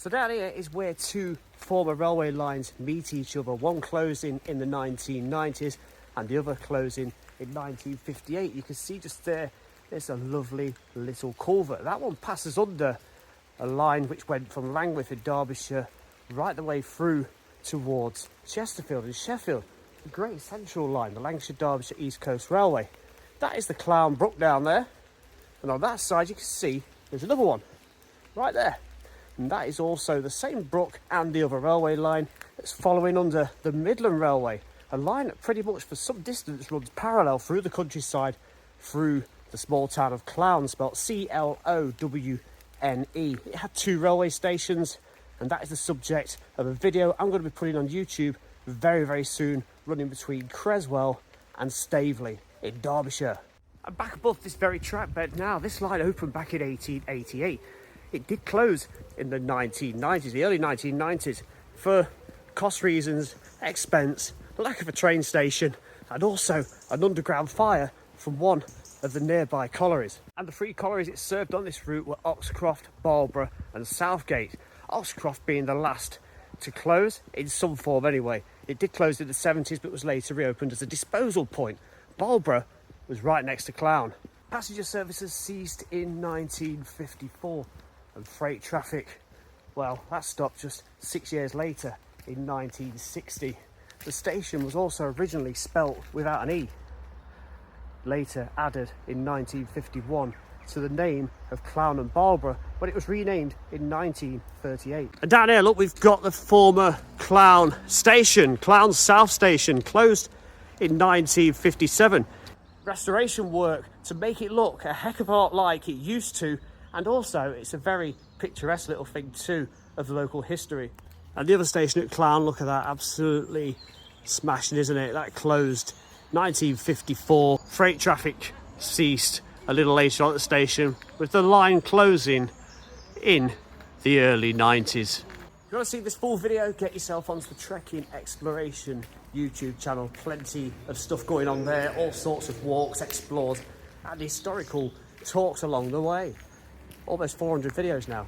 So down here is where two former railway lines meet each other, one closing in the 1990s and the other closing in 1958. You can see just there, there's a lovely little culvert. That one passes under a line which went from Langwith in Derbyshire right the way through towards Chesterfield and Sheffield. The Great Central Line, the Lancashire-Derbyshire East Coast Railway. That is the Clown Brook down there. And on that side you can see there's another one right there. And that is also the same brook and the other railway line that's following under the Midland Railway. A line that pretty much for some distance runs parallel through the countryside through the small town of Clown, spelt C-L-O-W-N-E. It had two railway stations, and that is the subject of a video I'm going to be putting on YouTube very, very soon, running between Creswell and Staveley in Derbyshire. I'm back above this very track bed now. This line opened back in 1888. It did close in the 1990s, the early 1990s, for cost reasons, expense, lack of a train station, and also an underground fire from one of the nearby collieries. And the three collieries it served on this route were Oxcroft, Barlborough and Southgate. Oxcroft being the last to close, in some form anyway. It did close in the 70s but was later reopened as a disposal point. Barlborough was right next to Clown. Passenger services ceased in 1954 and freight traffic, well, that stopped just 6 years later in 1960. The station was also originally spelt without an E, later added in 1951 to the name of Clown and Barlborough, but it was renamed in 1938. And down here, look, we've got the former Clown station, Clown South Station, closed in 1957. Restoration work to make it look a heck of a lot like it used to, and also it's a very picturesque little thing too of the local history. And the other station at Clown, look at that, absolutely smashing, isn't it? That closed 1954. Freight traffic ceased a little later on at the station, with the line closing in the early 90s. If you want to see this full video, get yourself onto the Trekking Exploration YouTube channel. Plenty of stuff going on there, all sorts of walks, explores and historical talks along the way. Almost 400 videos now.